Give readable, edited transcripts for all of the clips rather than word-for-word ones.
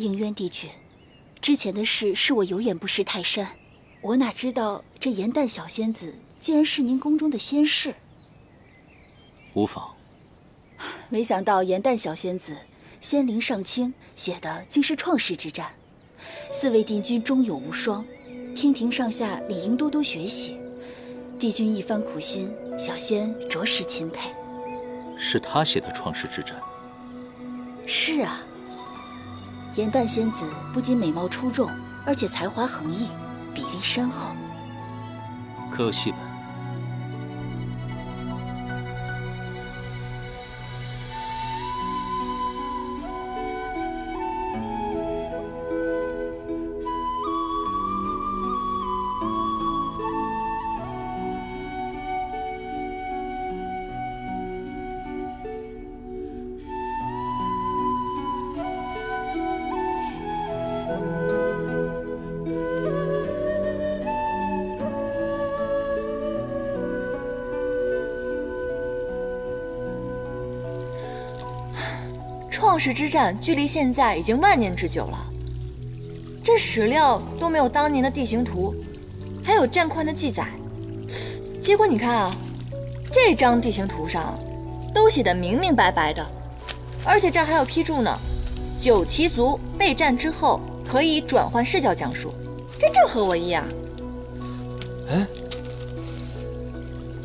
应渊帝君，之前的事是我有眼不识泰山，我哪知道这颜淡小仙子竟然是您宫中的仙士。无妨。没想到颜淡小仙子仙灵上清，写的竟是创世之战。四位帝君忠勇无双，天庭上下理应多多学习。帝君一番苦心，小仙着实钦佩。是他写的《创世之战》。是啊，颜淡仙子不仅美貌出众，而且才华横溢，比例深厚。可惜吧。创世之战距离现在已经万年之久了，这史料都没有当年的地形图，还有战况的记载。结果你看啊，这张地形图上都写得明明白白的，而且这儿还有批注呢：9旗族备战之后可以转换视角讲述，这正合我意啊！哎，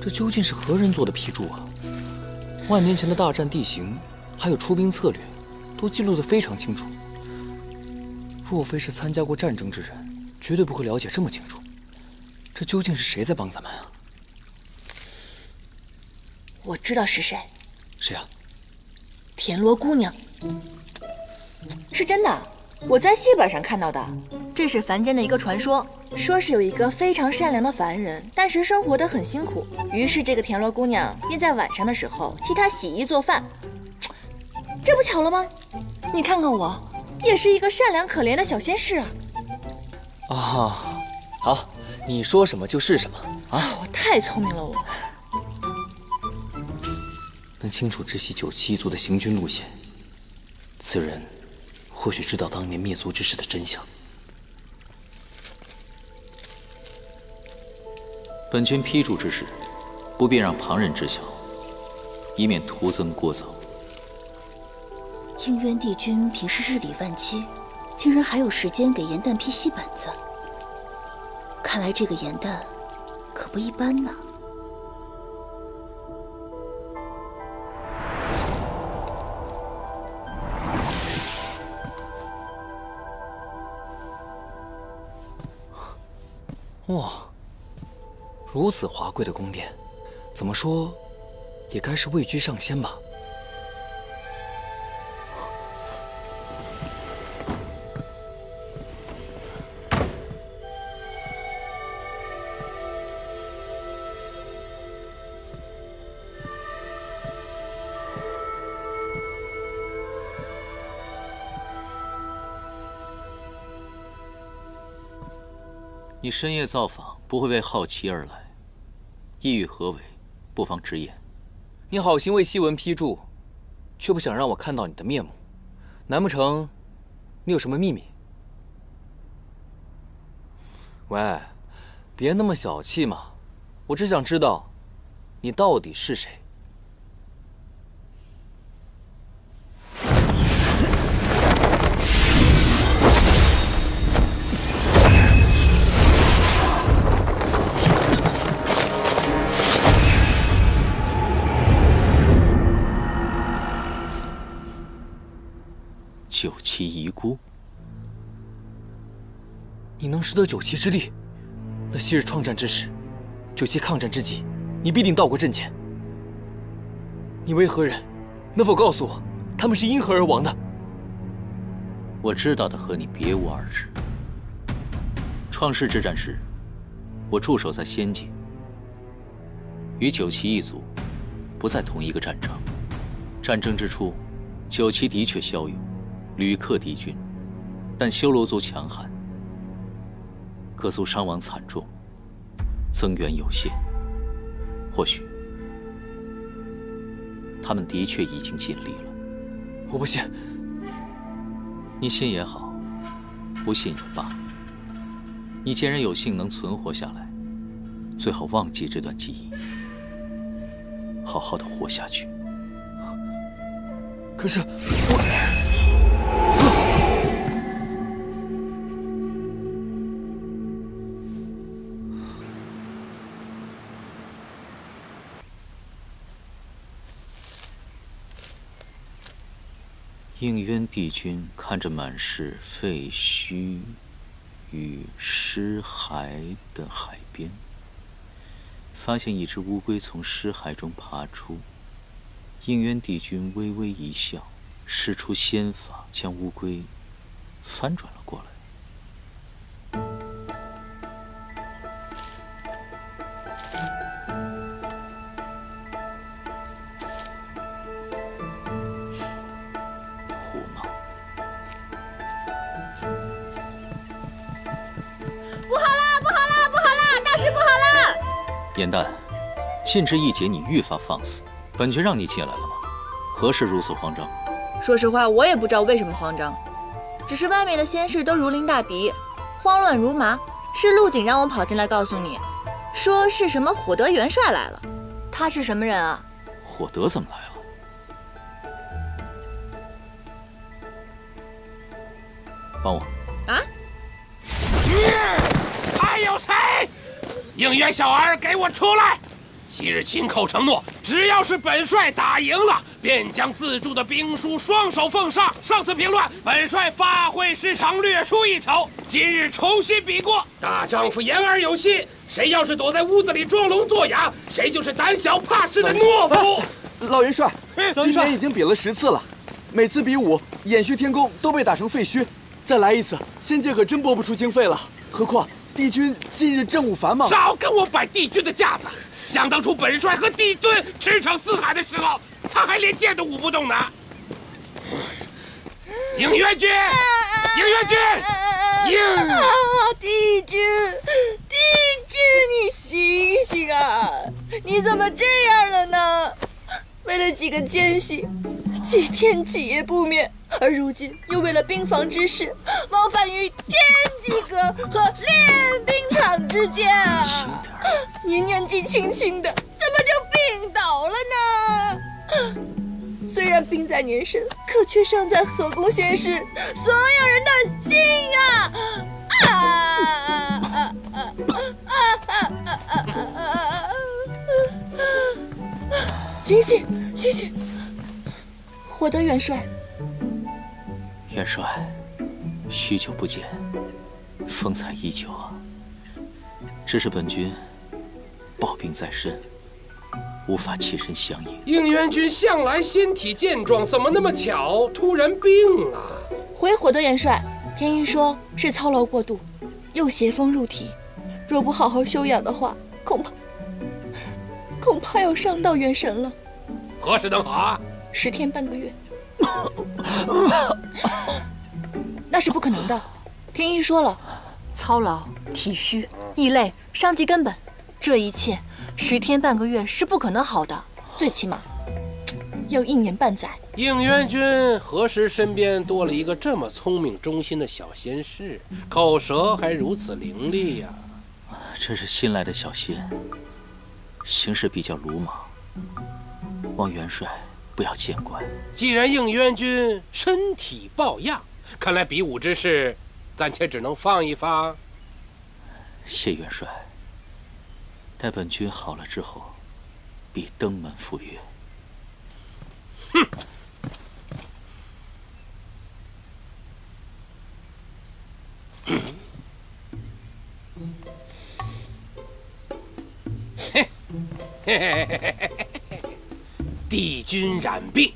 这究竟是何人做的批注啊？万年前的大战地形，还有出兵策略，都记录得非常清楚。若非是参加过战争之人，绝对不会了解这么清楚。这究竟是谁在帮咱们啊？我知道是谁。谁啊？田螺姑娘。是真的，我在戏本上看到的。这是凡间的一个传说，说是有一个非常善良的凡人，但是生活得很辛苦，于是这个田螺姑娘便在晚上的时候替他洗衣做饭。这不巧了吗？你看看我，也是一个善良可怜的小仙士啊！啊，好，你说什么就是什么啊！我太聪明了，我能清楚知悉9旗族的行军路线，此人或许知道当年灭族之事的真相。本君批注之事，不便让旁人知晓，以免徒增聒噪。应渊帝君平时日理万机，竟然还有时间给颜淡批细本子。看来这个颜淡可不一般呢。哇，如此华贵的宫殿，怎么说也该是位居上仙吧？你深夜造访，不会为好奇而来，意欲何为？不妨直言。你好心为檄文批注，却不想让我看到你的面目，难不成你有什么秘密？喂，别那么小气嘛！我只想知道，你到底是谁？9旗遗孤，你能识得9旗之力，那昔日创战之时，9旗抗战之际，你必定到过阵前。你为何人？能否告诉我，他们是因何而亡的？我知道的和你别无二致。创世之战时，我驻守在仙界，与9旗一族不在同一个战场。战争之初，9旗的确骁勇，屡克敌军，但修罗族强悍，各族伤亡惨重，增援有限。或许他们的确已经尽力了。我不信。你信也好，不信也罢。你既然有幸能存活下来，最好忘记这段记忆，好好的活下去。可是我……应渊帝君看着满是废墟与尸骸的海边，发现一只乌龟从尸骸中爬出。应渊帝君微微一笑，施出仙法，将乌龟翻转了过来。胡闹！不好了，不好了，不好了，大事不好了！颜淡，近之一劫，你愈发放肆。本君让你进来了吗？何事如此慌张？说实话，我也不知道为什么慌张，只是外面的仙士都如临大敌，慌乱如麻。是陆景让我跑进来告诉你，说是什么火德元帅来了。他是什么人啊？火德怎么来了？帮我！啊？还有谁？应渊小儿，给我出来！昔日亲口承诺，只要是本帅打赢了，便将自铸的兵书双手奉上。上次平乱，本帅发挥失常，略输一筹。今日重新比过，大丈夫言而有信。谁要是躲在屋子里装聋作哑，谁就是胆小怕事的懦夫。老元帅，今年已经比了10次了，每次比武，偃虚天宫都被打成废墟。再来一次，仙界可真拨不出经费了。何况帝君近日政务繁忙，少跟我摆帝君的架子。想当初本帅和帝尊驰骋四海的时候，他还连剑都舞不动呢。应元君，应元君，帝君，帝君，你醒醒啊！你怎么这样了呢？为了几个奸细，几天几夜不眠，而如今又为了兵房之事，往返于天机阁和练兵场之间啊！你年纪轻轻的，怎么就病倒了呢？虽然病在年深，可却伤在河宫仙士所有人的心啊！醒醒，醒醒！火德元帅，元帅，许久不见，风采依旧啊。只是本君抱病在身，无法起身相迎。应元君向来仙体健壮，怎么那么巧突然病了？回火德元帅，天一说是操劳过度，又邪风入体，若不好好休养的话，恐怕要伤到元神了。何时能好啊？10天半个月。那是不可能的。天一说了，操劳、体虚、易累，伤及根本，这一切10天半个月是不可能好的，最起码要1年半载。应元君何时身边多了一个这么聪明忠心的小仙士，口舌还如此伶俐呀？这是新来的小仙，行事比较鲁莽，望元帅不要见怪。既然应元君身体抱恙，看来比武之事暂且只能放一放。谢元帅，待本君好了之后，必登门赴约。哼！帝君染病，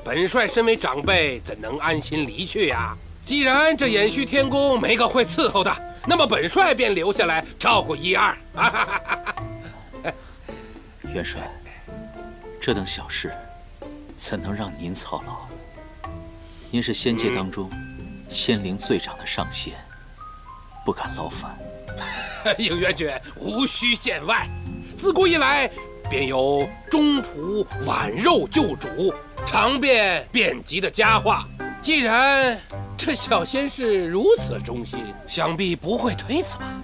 本帅身为长辈，怎能安心离去呀？既然这偃虚天宫没个会伺候的，那么本帅便留下来照顾一二。元帅，这等小事，怎能让您操劳？您是仙界当中仙灵最长的上仙，不敢劳烦。应元君无需见外，自古以来便有中仆挽肉救主、尝遍遍及的佳话。既然这小仙士如此忠心，想必不会推辞吧？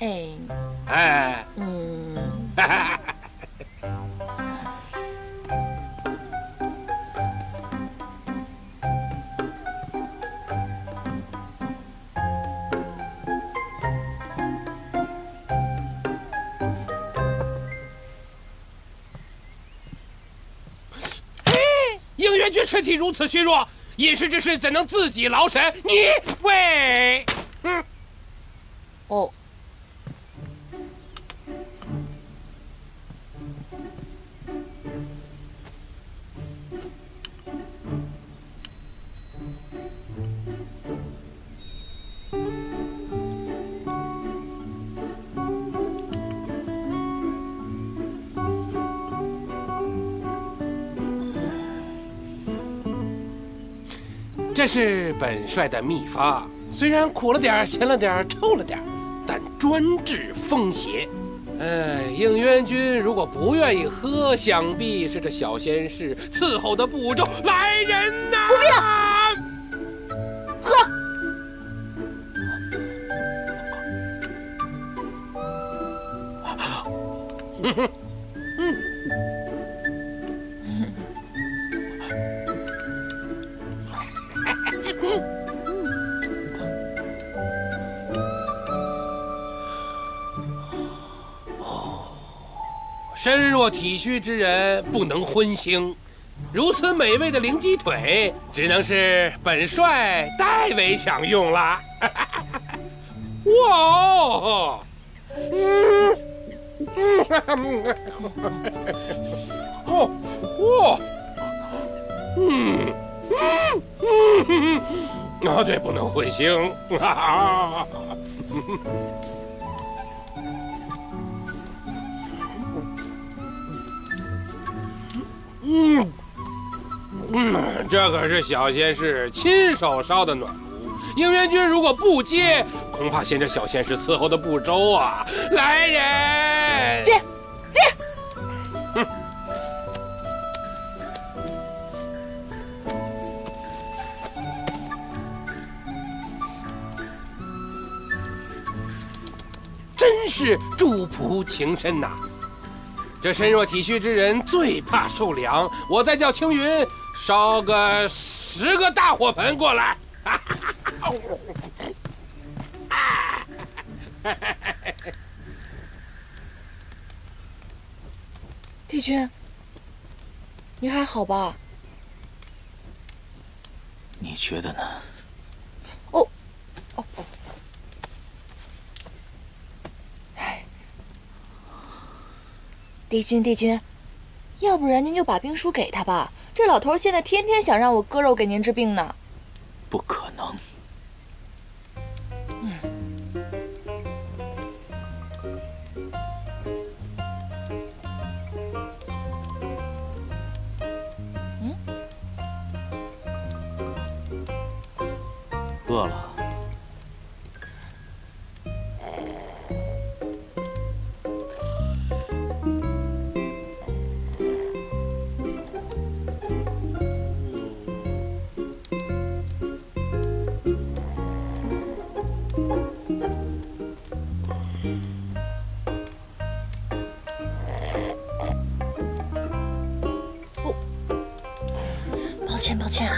哎，应元君身体如此虚弱，饮食之事怎能自己劳神？你喂，哦，这是本帅的秘方，虽然苦了点、咸了点、臭了点，但专治风邪。应元君如果不愿意喝，想必是这小仙士伺候的不周。来人呐！不必了，喝。身弱体虚之人不能荤腥，如此美味的灵鸡腿，只能是本帅代为享用了。哇哦！哦哦，对，不能荤腥。这可是小仙士亲手烧的暖炉，应元君如果不接，恐怕嫌这小仙士伺候的不周啊！来人，接。真是主仆情深呐！这身弱体虚之人最怕受凉，我再叫青云烧个10个大火盆过来。帝君，你还好吧？你觉得呢？哦。帝君，要不然您就把兵书给他吧。这老头现在天天想让我割肉给您治病呢。不可能。饿了。抱歉啊。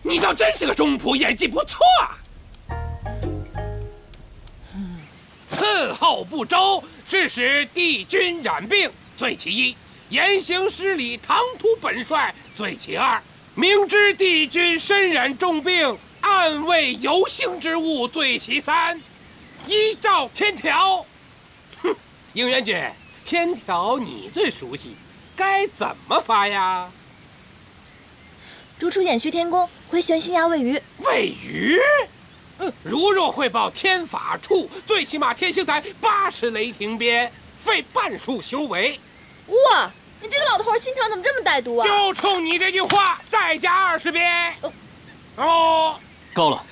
你倒真是个中仆，演技不错啊。伺候不周，致使帝君染病，罪其一；言行失礼，唐突本帅，罪其二；明知帝君身染重病，暗为有幸之物，罪其三。依照天条，应元君，天条你最熟悉，该怎么罚呀？逐出偃虚天宫，回悬心崖喂鱼。喂鱼？如若汇报天法处，最起码天星台80雷霆鞭，费半数修为。哇，你这个老头心肠怎么这么歹毒啊？就冲你这句话，再加20鞭。哦，够了。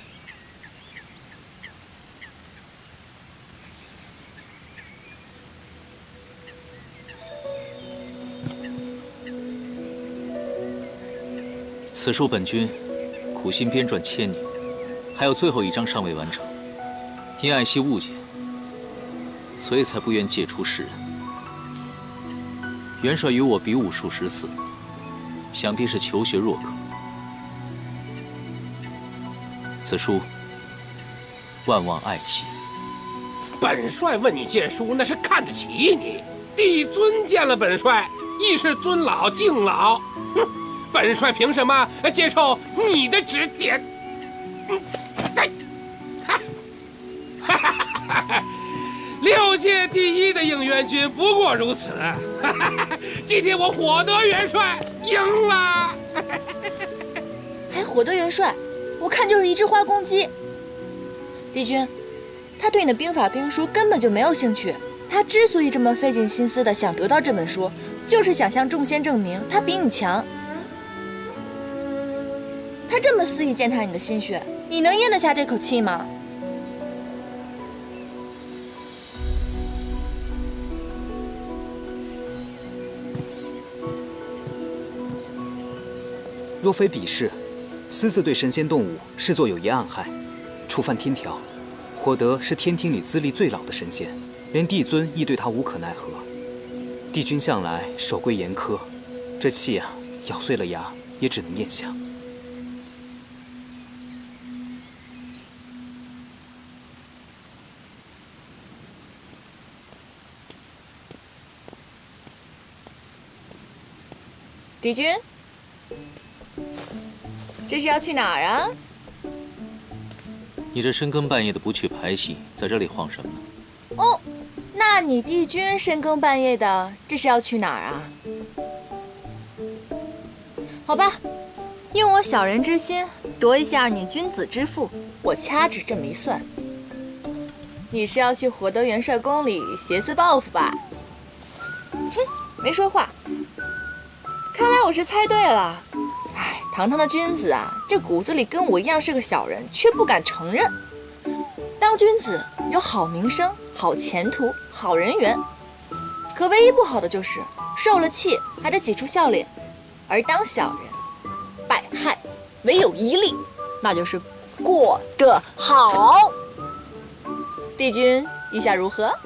此书本君苦心编撰千年，还有最后一章尚未完成，因爱惜物件，所以才不愿借出世人。元帅与我比武数十次，想必是求学若渴。此书万望爱惜。本帅问你借书，那是看得起你。帝尊见了本帅，亦是尊老敬老。哼，本帅凭什么接受你的指点？6届第一的应元军不过如此。今天我火德元帅赢了。还火德元帅，我看就是一只花公鸡。帝君，他对你的兵法兵书根本就没有兴趣。他之所以这么费尽心思的想得到这本书，就是想向众仙证明他比你强。他这么肆意践踏你的心血，你能咽得下这口气吗？若非比试，私自对神仙动物视作有业暗害，触犯天条，火德是天庭里资历最老的神仙，连帝尊亦对他无可奈何。帝君向来守规严苛，这气啊，咬碎了牙也只能咽下。帝君，这是要去哪儿啊？你这深更半夜的不去排戏，在这里晃什么呢？哦，那你帝君深更半夜的，这是要去哪儿啊？好吧，用我小人之心夺一下你君子之腹，我掐指这么一算，你是要去火德元帅宫里挟私报复吧？哼，没说话。看来我是猜对了。哎，堂堂的君子啊，这骨子里跟我一样是个小人，却不敢承认。当君子有好名声、好前途、好人缘，可唯一不好的就是受了气还得挤出笑脸。而当小人，百害唯有一利，那就是过得好。帝君意下如何？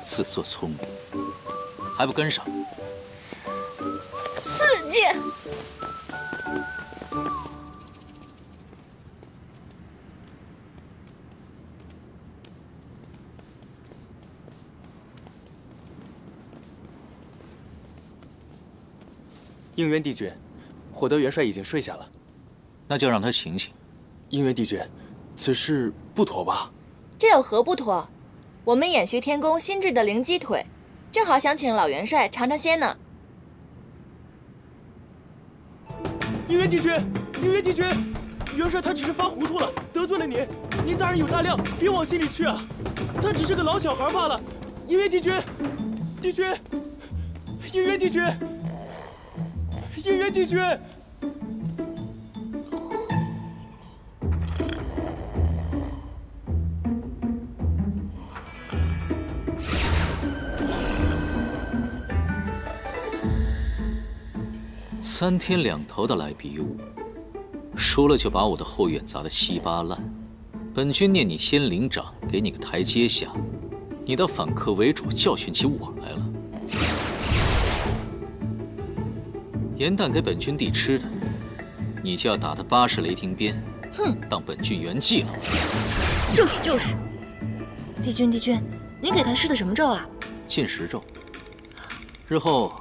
自作聪明，还不跟上？刺激！应元帝君，火德元帅已经睡下了。那就让他醒醒。应元帝君，此事不妥吧？这有何不妥？我们偃虚天宫新制的灵鸡腿，正好想请老元帅尝尝鲜呢。应元帝君，应元帝君，元帅他只是发糊涂了，得罪了您，您大人有大量，别往心里去啊。他只是个老小孩罢了。应元帝君，帝君，应元帝君，应元帝君。3天2头的来比武，输了就把我的后院砸得稀巴烂。本君念你仙灵掌，给你个台阶下，你倒反客为主，教训起我来了。盐蛋给本君弟吃的，你就要打他80雷霆鞭，哼，当本君圆寂了。就是。帝君，您给他施的什么咒啊？禁食咒。日后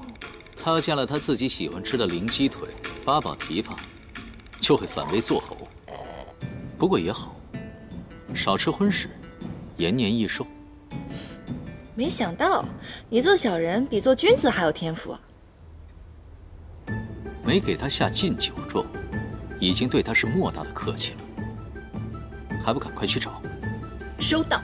他见了他自己喜欢吃的灵鸡腿、八宝蹄膀，就会反胃作呕。不过也好，少吃荤食，延年益寿。没想到你做小人比做君子还有天赋啊！没给他下禁酒咒，已经对他是莫大的客气了，还不赶快去找？收到。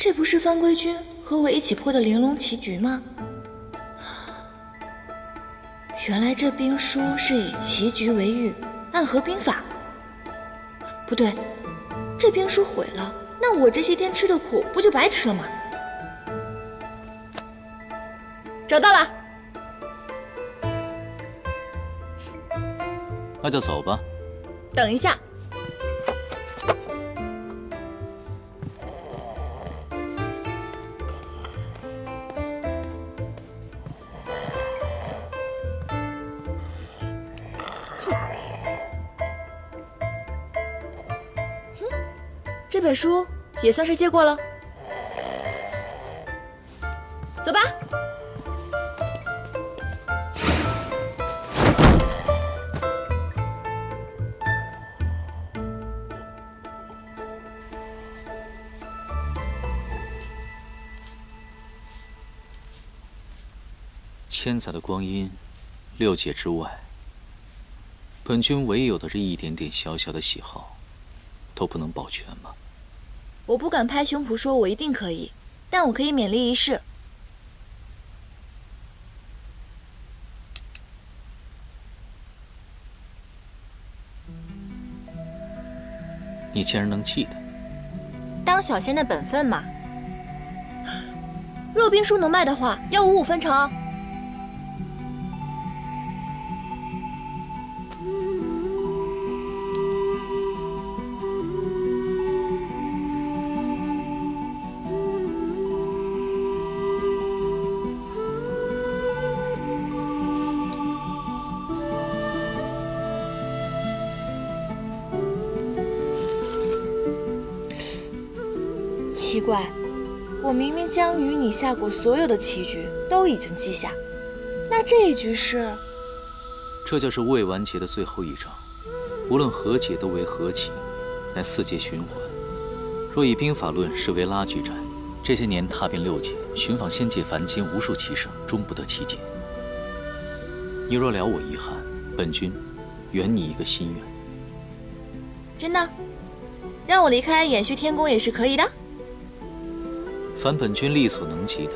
这不是番规军和我一起破的玲珑棋局吗？原来这兵书是以棋局为喻，暗合兵法。不对，这兵书毁了，那我这些天吃的苦不就白吃了吗？找到了。那就走吧。等一下。这本书也算是借过了。走吧。千载的光阴，6界之外，本君唯有的这一点点小小的喜好，都不能保全吗？我不敢拍胸脯说我一定可以，但我可以勉力一试。你竟然能记得？当小仙的本分嘛。若兵书能卖的话，要5分成。奇怪，我明明将与你下过所有的棋局都已经记下，那这一局是？这就是未完结的最后一章，无论何解都为何棋，乃4界循环。若以兵法论视为拉锯战，这些年踏遍6界，寻访仙界凡间无数棋圣，终不得其解。你若了我遗憾，本君圆你一个心愿。真的？让我离开延续天宫也是可以的。凡本君力所能及的，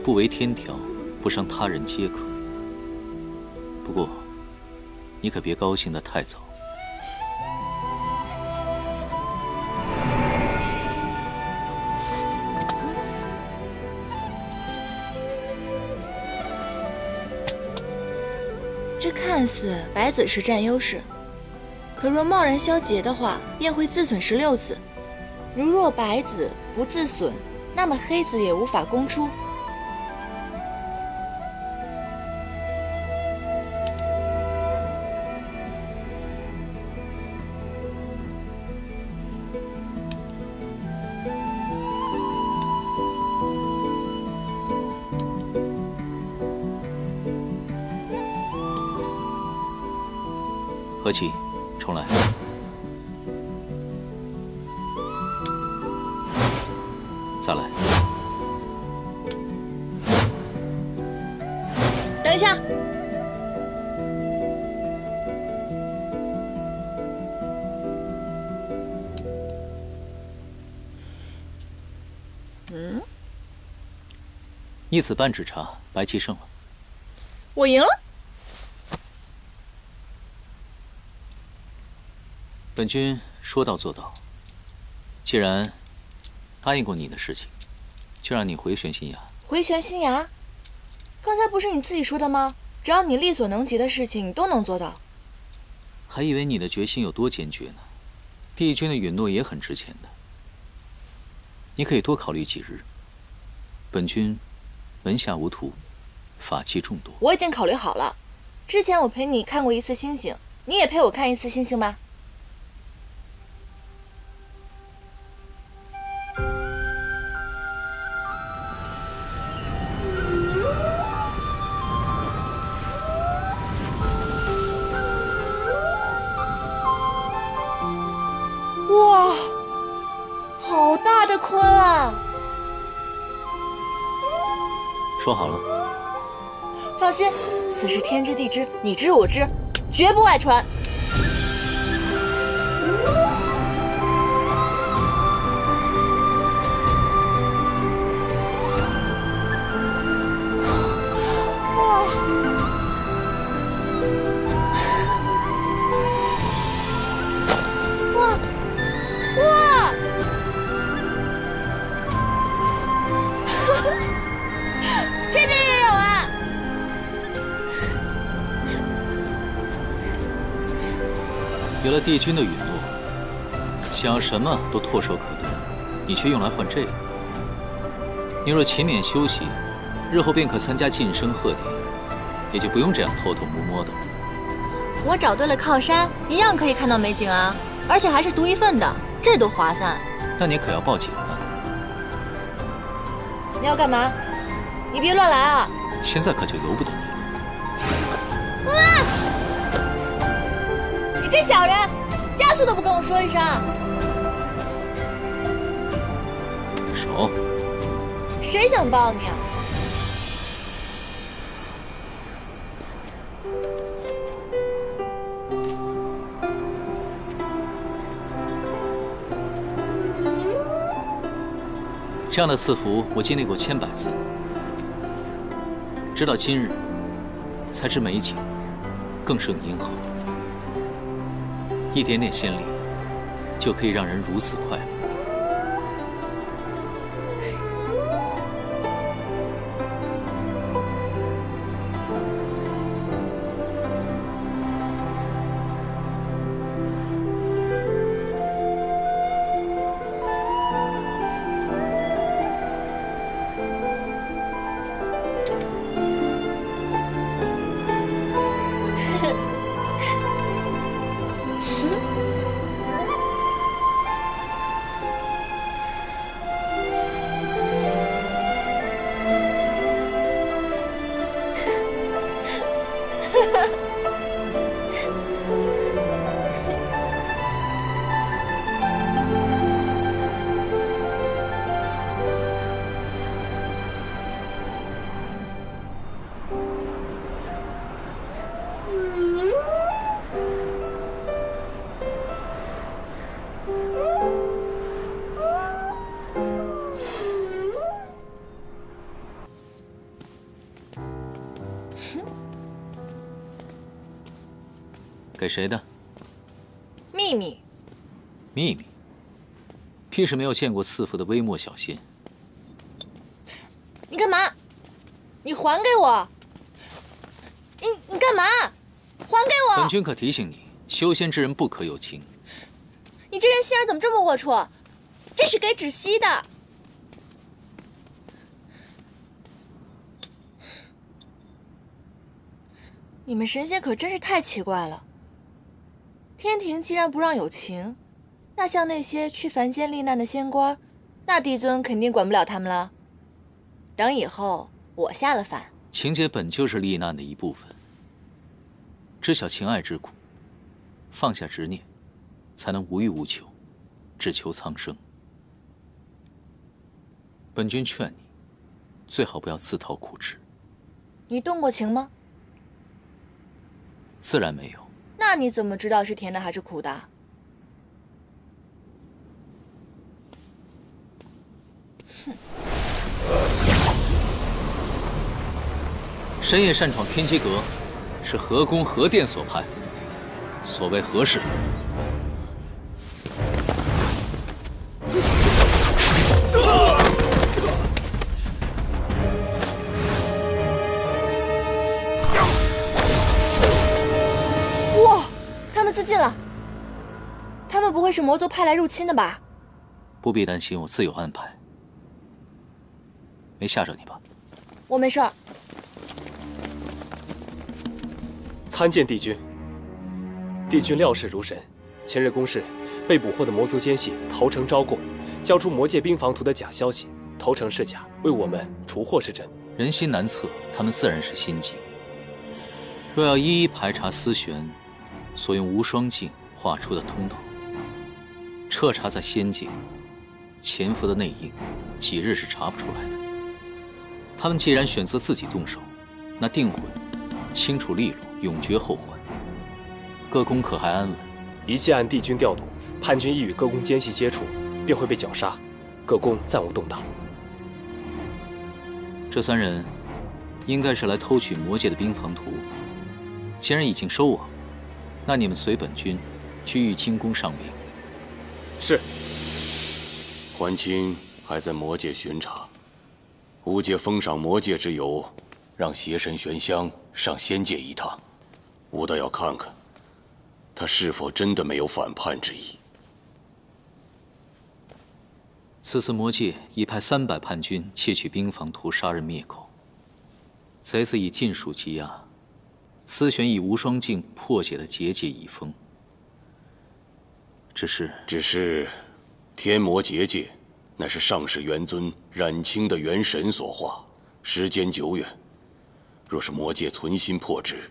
不违天条，不伤他人皆可。不过，你可别高兴得太早。这看似白子是占优势，可若贸然消劫的话，便会自损16子。如若白子不自损，那么黑子也无法攻出。和棋，重来。再来。等一下。一子半指茶，白棋胜了。我赢了。本君说到做到。既然答应过你的事情，就让你回玄心崖。回玄心崖？刚才不是你自己说的吗？只要你力所能及的事情，你都能做到。还以为你的决心有多坚决呢。帝君的允诺也很值钱的。你可以多考虑几日。本君门下无徒，法器众多。我已经考虑好了。之前我陪你看过1次星星，你也陪我看1次星星吧。哇，好大的鲲啊！说好了。放心，此事天知地知，你知我知，绝不外传。有了帝君的允诺，想要什么都唾手可得，你却用来换这个。你若勤勉修习，日后便可参加晋升贺典，也就不用这样偷偷摸摸的。我找对了靠山，一样可以看到美景啊，而且还是独一份的，这多划算。那你可要报警了。你要干嘛？你别乱来啊！现在可就由不得你了。你这小人，家属都不跟我说一声。手。谁想抱你啊？这样的赐福我经历过千百次，直到今日，才知美景更胜银河。一点点仙力，就可以让人如此快乐。给谁的？秘密。秘密？必是没有见过赐福的微末小仙。你干嘛？你还给我！你干嘛？还给我！本君可提醒你，修仙之人不可有情。你这人心眼怎么这么龌龊？这是给芷溪的。你们神仙可真是太奇怪了。天庭既然不让有情，那像那些去凡间历难的仙官，那帝尊肯定管不了他们了。等以后我下了凡，情劫本就是历难的一部分。知晓情爱之苦，放下执念，才能无欲无求，只求苍生。本君劝你，最好不要自讨苦吃。你动过情吗？自然没有。那你怎么知道是甜的还是苦的？哼！深夜擅闯天机阁，是何宫何殿所派？所谓何事？哇！他们自尽了。他们不会是魔族派来入侵的吧？不必担心，我自有安排。没吓着你吧？我没事儿。参见帝君。帝君料事如神。前日宫试被捕获的魔族奸细投诚招供，交出魔界兵防图的假消息，投诚是假，为我们除祸是真。人心难测，他们自然是心机。若要一一排查思玄所用无双镜画出的通道，彻查在仙界潜伏的内应，几日是查不出来的。他们既然选择自己动手，那定会清楚利落，永绝后患。各宫可还安稳？一切按帝君调度，叛军一与各宫奸细接触，便会被绞杀。各宫暂无动荡。这三人应该是来偷取魔界的兵防图。既然已经收网，那你们随本君去玉清宫上禀。是。桓清还在魔界巡查，吾界封赏魔界之由，让邪神玄香上仙界一趟，吾倒要看看，他是否真的没有反叛之意？此次魔界已派300叛军窃取兵房，图杀人灭口。贼子已尽数羁押，思玄以无双镜破解的结界已封。只是，天魔结界，乃是上世元尊冉青的元神所化，时间久远。若是魔界存心破之，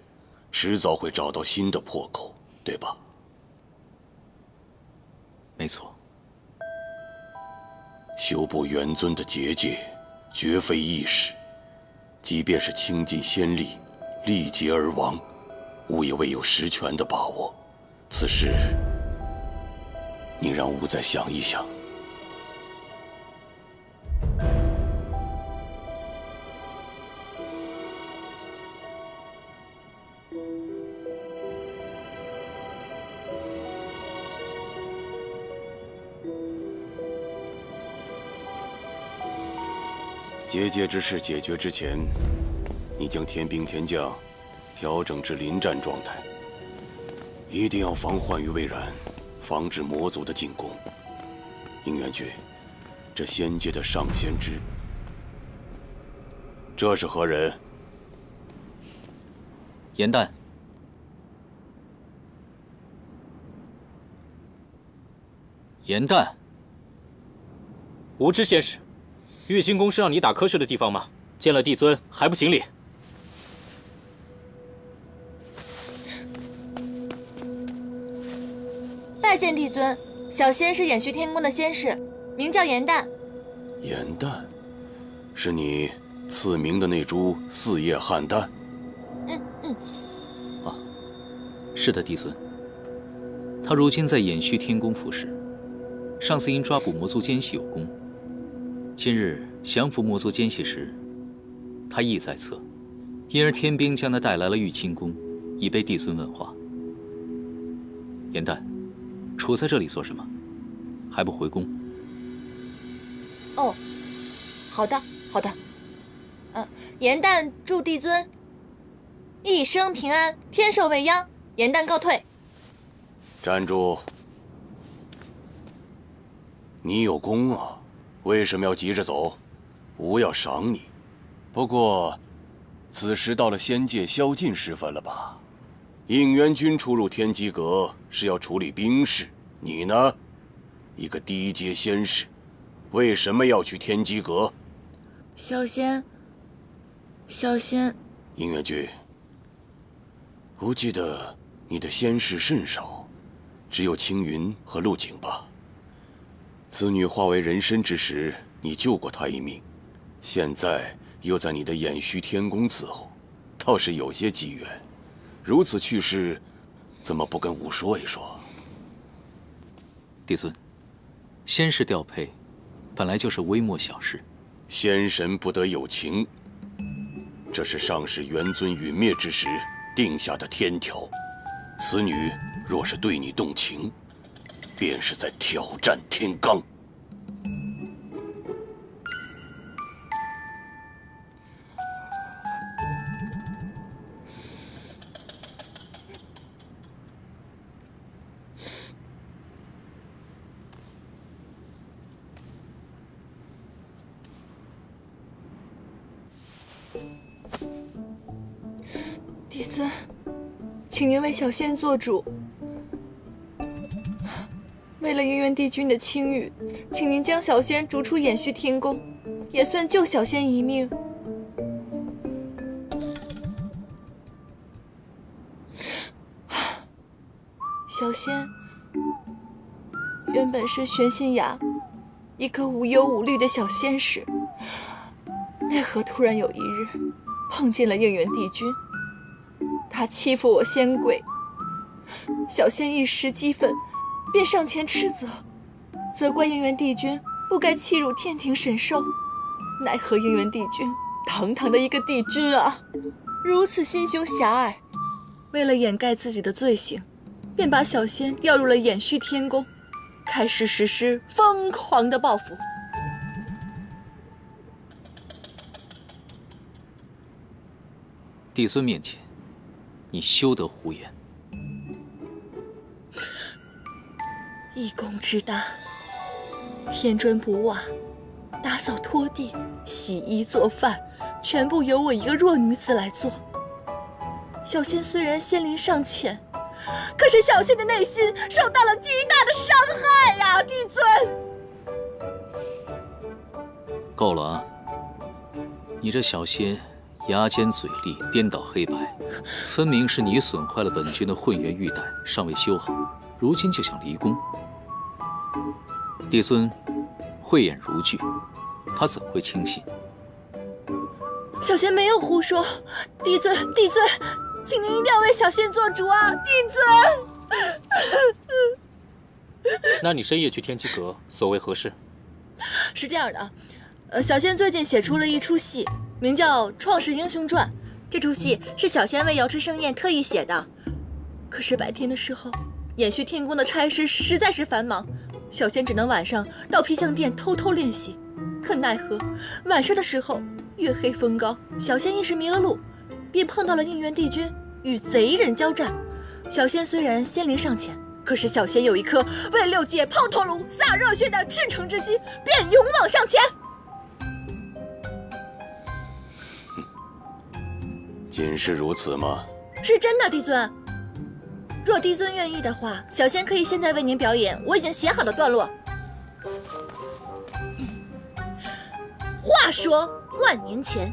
迟早会找到新的破口，对吧？没错。修补元尊的结界，绝非易事。即便是倾尽仙力，力竭而亡，吾也未有十全的把握。此事，你让吾再想一想。结界之事解决之前，你将天兵天将调整至临战状态，一定要防患于未然，防止魔族的进攻。应元君，这仙界的上仙之，这是何人？严旦。严旦。无知仙使。月星宫是让你打瞌睡的地方吗？见了帝尊还不行礼？拜见帝尊，小仙是衍虚天宫的仙士，名叫严旦。严旦，是你赐名的那株4叶汉丹？啊，是的，帝尊。他如今在衍虚天宫服侍，上次因抓捕魔族奸细有功。今日降服魔族奸细时，他意在侧，因而天兵将他带来了玉清宫，以备帝尊问话。严旦，处在这里做什么？还不回宫？哦，好的，好的。严旦祝帝尊一生平安，天寿未央。严旦告退。站住！你有功啊。为什么要急着走？吾要赏你。不过，此时到了仙界宵禁时分了吧？应元君出入天机阁是要处理兵事，你呢？一个低阶仙士，为什么要去天机阁？小仙。应元君，吾记得你的仙士甚少，只有青云和陆景吧？此女化为人身之时，你救过她一命，现在又在你的衍虚天宫伺候，倒是有些机缘。如此趣事，怎么不跟吾说一说？帝尊，仙士调配本来就是微末小事。仙神不得有情，这是上世元尊陨灭之时定下的天条。此女若是对你动情，便是在挑战天罡。帝尊，请您为小仙做主。为了应元帝君的清誉，请您将小仙逐出衍虚天宫，也算救小仙一命。小仙原本是玄心崖一个无忧无虑的小仙使，奈何突然有一日碰见了应元帝君，他欺负我仙鬼，小仙一时激愤，便上前斥责怪应元帝君不该欺辱天庭神兽。奈何应元帝君堂堂的一个帝君啊，如此心胸狭隘，为了掩盖自己的罪行，便把小仙调入了衍虚天宫，开始实施疯狂的报复。帝尊面前，你休得胡言。一宫之大，添砖补瓦，打扫拖地、洗衣做饭，全部由我一个弱女子来做。小仙虽然仙龄尚浅，可是小仙的内心受到了极大的伤害呀，帝尊。够了啊！你这小仙牙尖嘴利，颠倒黑白，分明是你损坏了本君的混元玉带，尚未修好，如今就想离宫。帝尊慧眼如炬，他怎会轻信？小仙没有胡说，帝尊，请您一定要为小仙做主啊，帝尊。那你深夜去天机阁，所为何事？是这样的，小仙最近写出了一出戏，名叫《创世英雄传》。这出戏是小仙为瑶池盛宴特意写的。可是白天的时候，延续天宫的差事实在是繁忙，小仙只能晚上到皮相殿偷偷练习。可奈何晚上的时候，月黑风高，小仙一时迷了路，便碰到了应元帝君与贼人交战。小仙虽然仙龄尚浅，可是小仙有一颗为六界抛头颅、洒热血的赤诚之心，便勇往上前。仅是如此吗？是真的，帝尊。若帝尊愿意的话，小仙可以现在为您表演我已经写好的段落。话说万年前，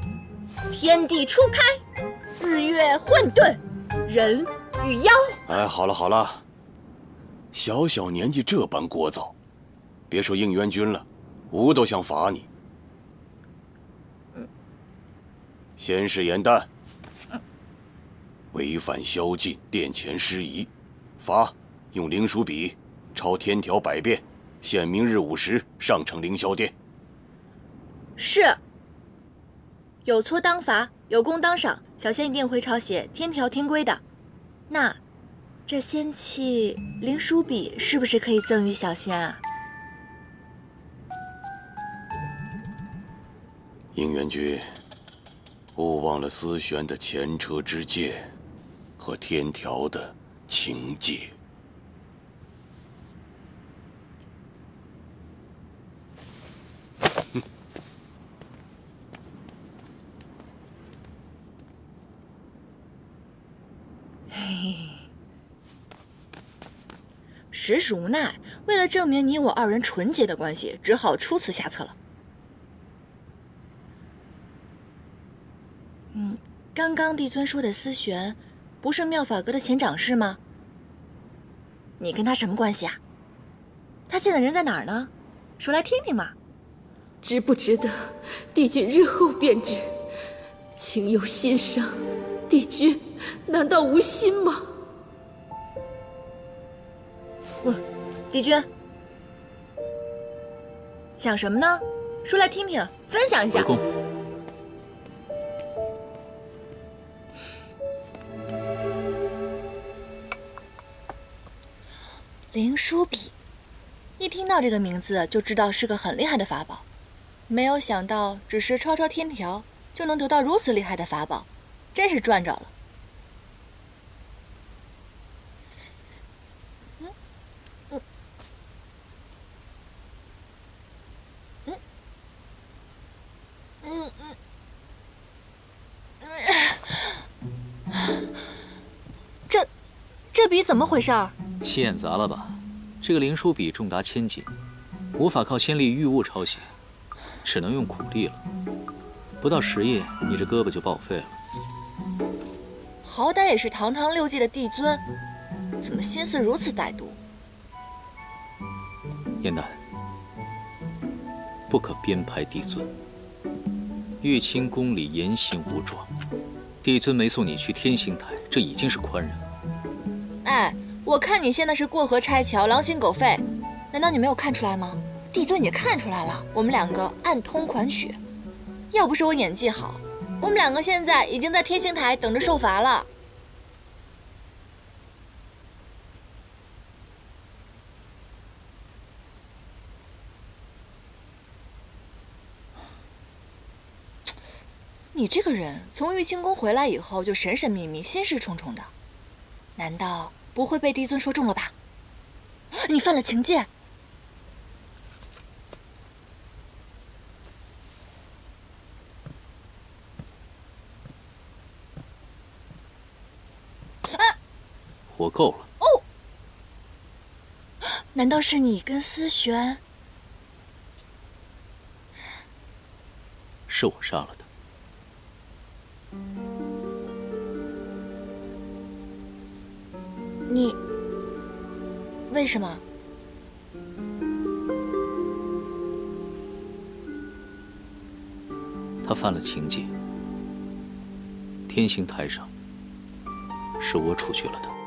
天地初开，日月混沌，人与妖。哎，好了，小小年纪这般聒噪，别说应元君了，吾都想罚你。先是严旦，违反宵禁，殿前失仪，罚用灵书笔抄天条100遍，限明日午时上呈凌霄殿。是。有错当罚，有功当赏，小仙一定会抄写天条天规的。那这仙器灵书笔是不是可以赠予小仙啊？应元君，勿忘了思玄的前车之鉴和天条的情戒。实属无奈，为了证明你我二人纯洁的关系，只好出此下策了。刚刚帝尊说的思玄，不是妙法阁的前掌事吗？你跟他什么关系啊？他现在人在哪儿呢？说来听听嘛。值不值得，帝君日后便知。情有心伤，帝君难道无心吗？帝君想什么呢？说来听听，分享一下。回宫。灵书笔，一听到这个名字就知道是个很厉害的法宝，没有想到只是抄抄天条就能得到如此厉害的法宝，真是赚着了。这笔怎么回事儿？心眼杂了吧？这个灵书笔重达1000斤，无法靠仙力御物抄写，只能用苦力了。不到10夜，你这胳膊就报废了。好歹也是堂堂6界的帝尊，怎么心思如此歹毒？严旦，不可编排帝尊。玉清宫里言行无状，帝尊没送你去天星台，这已经是宽仁了。哎，我看你现在是过河拆桥，狼心狗肺，难道你没有看出来吗？帝尊也看出来了，我们两个暗通款曲。要不是我演技好，我们两个现在已经在天星台等着受罚了。你这个人从玉清宫回来以后就神神秘秘、心事重重的，难道不会被帝尊说中了吧？你犯了情戒。活够了。哦，难道是你跟思璇？是我杀了他。你为什么？他犯了情戒，天星台上是我处决了他。